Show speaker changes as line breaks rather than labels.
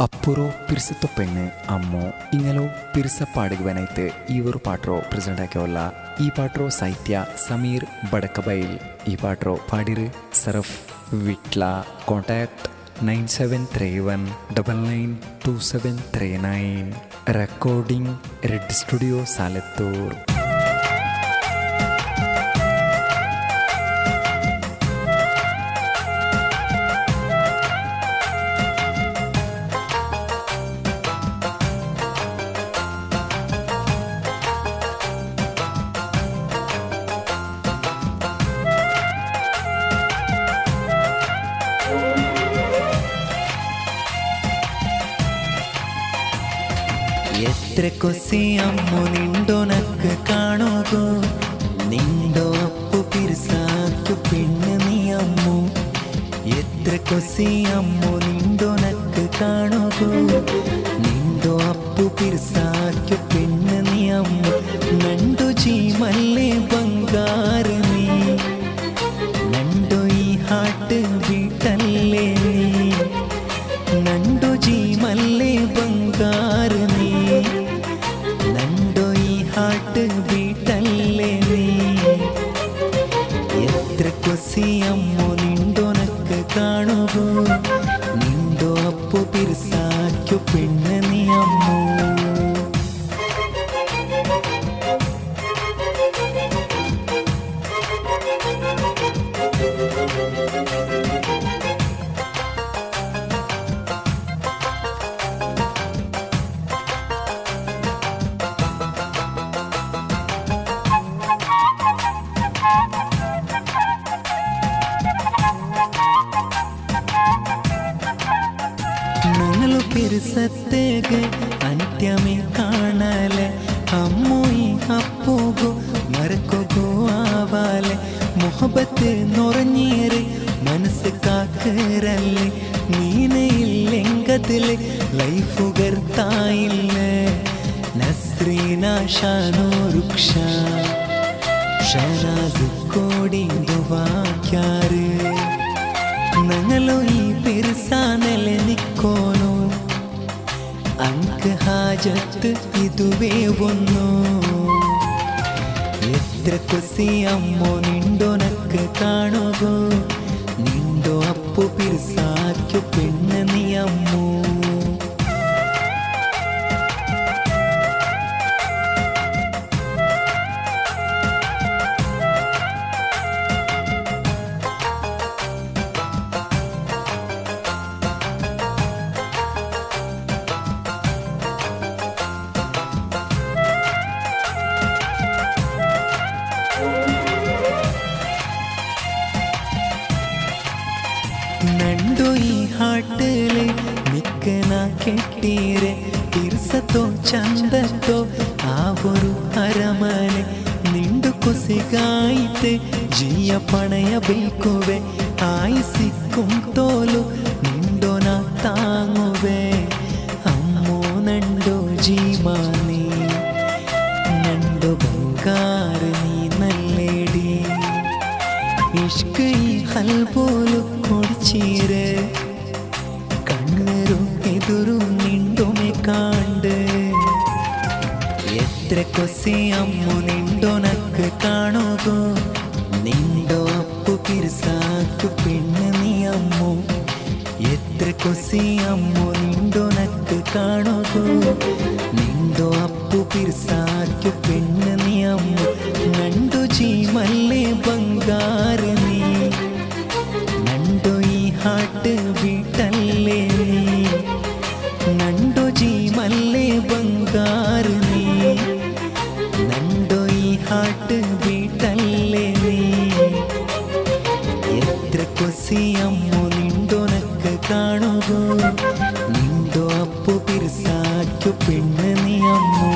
ಅಪ್ಪುರೋ ಪಿರ್ಸತ್ತೋ ಪೆಣ್ಣು ಅಮ್ಮೋ ಇಂಗಲೋ ಪಿರ್ಸ ಪಾಡುಗುವನೈತೆ ಇವರು ಪಾಟ್ರೋ ಪ್ರೆಸೆಂಟ್ ಆಕ್ಯವಲ್ಲ. ಈ ಪಾಟ್ರೋ ಸಾಹಿತ್ಯ ಸಮೀರ್ ಬಡಕಬೈಲ್. ಈ ಪಾಟ್ರೋ ಪಾಡಿರು Saraf Vitla. Contact 9731992739. Recording red studio Saletur.
എത്ര കൊസി അമ്മു നിണ്ടോ നക്ക് കാണോകോ, നിണ്ടോ അപ്പു പിരിസാക്കു പെണ്ണ് നീ അമ്മു. എത്ര കൊസി അമ്മു നിണ്ടോ നക്ക് കാണോകോ, നിണ്ടോ അപ്പു പിരിസാക്കു പെണ്ണ് നീ അമ്മു. നണ്ടു ಜೀ ಮಲ್ಲೆ ಬಂಗಾರ ನೀ, ನಂಡು ಈ ಹಾಟ್ ಬಿಟ್ಟಲ್ಲೇ ನೀ. ನಂಡು ಜೀ ಮಲ್ಲೆ ಬಂಗಾರ ನೀ, ನಂಡು ಈ ಹಾಟ್ ಬಿಟ್ಟಲ್ಲೇ ನೀ. ಎತ್ರ ಕೊಸಿ ಅಮ್ಮು ನಿಂಡೋ ನಕ್ಕ ಕಾಣುಗೋ, ನಿಂಡೋ ಅಪ್ಪು ಪಿರ್ಸಾಕ್ಯು ಪೆಣ್ಣ ನೀ ಅಮ್ಮು. പിരിസത്തേക്ക് അന്ത്യമേ കാണാലെ, അമ്മൂയി അപ്പൂകോ മറക്കോ ആവാലെ. മുഹബത്ത് നൊറഞ്ഞേറെ മനസ്സ് കാക്കരല്ലേ, നീനെ ഇല്ലെങ്കതിലെ ലൈഫ് ഗർത്തായില്ല. നസ്രീന ഷാനോ രുക്ഷ ഷനാസ് കോടിന്തു വാക്യാറ്. ഞങ്ങളോ ഈ പെരുസാനലെ നിക്കോനോ, ಅಂಕ ಹಾಜತ್ ಇದುವೇ ಒನ್ನು. ಎತ್ರ ಕೊಸಿ ಅಮ್ಮೋ ನಿಂಡೋ ನಕ್ಕ ಕಾಣೋಗೋ, ನಿಂಡೋ ಅಪ್ಪು ಪಿರ್ಸಾಕ್ಯು ಪೆಣ್ಣ ನೀ ಅಮ್ಮು. ನಂಡು ಈ ಹಾಟಲೆ ನಿಕ್ಕನ ಕೆಟ್ಟೀರೆ, ತಿರ್ಸತೋ ಚಂದತ್ತೋ ಆವರು ಅರಮನೆ. ನಿಂಡು ಕೊಸಿಗಾಯಿತೆ ಜೀಯ ಪಣಯಬೇಕುವೆ, ಆಯಿಸಿ ಕುಂತೋಲು ನಿಂಡೋನ ತಾಂಗುವೆ. ಅಮ್ಮೋ ನಂಡೋ ಜೀಮಾನಿ, ನಂಡು ಬಂಗಾರ ನೀ ನಲ್ಲೇಡಿ. ಇಷ್ಕ ಈ ಹಲ್ಬೋಲು ಕೊಡ್ಚೀರೆ, ಕಣ್ಣರು ಎದುರು ನಿಂಡೊಮೆ ಕಾಂಡೆ. ಎತ್ರ ಕೊಸಿ ಅಮ್ಮು ನಿಂಡೋ ನಕ್ಕ ಕಾಣೋಗೋ, ನಿಂಡೋ ಅಪ್ಪು ಪಿರ್ಸಾಕ್ಯು ಪೆಣ್ಣ ನೀ ಅಮ್ಮು. ಎತ್ರ ಕೊಸಿ ಅಮ್ಮು ನಿಂಡೋ ನಕ್ಕ ಕಾಣೋಗೋ, ನಿಂಡೋ ಅಪ್ಪು ಪಿರ್ಸಾಕ್ಯು ಪೆಣ್ಣ ನೀ ಅಮ್ಮು. ನಂಡು ಜೀ ಮಲ್ಲೆ ಬಂಗಾರ ನೀ, ನಂಡು ಈ ಹಾಟ್ ಬಿಟ್ಟಲ್ಲೇ ನೀ. ನಂಡು ಜೀ ಮಲ್ಲೆ ಬಂಗಾರ ನೀ, ನಂಡು ಈ ಹಾಟ್ ಬಿಟ್ಟಲ್ಲೇ ನೀ. ಎತ್ರ ಕೊಸಿ ಅಮ್ಮು ನಿಂಡೋ ನಕ್ಕ ಕಾಣೋಗೋ, ನಿಂಡೋ ಅಪ್ಪು ಪಿರ್ಸಾಕ್ಯು ಪೆಣ್ಣ ನೀ ಅಮ್ಮು.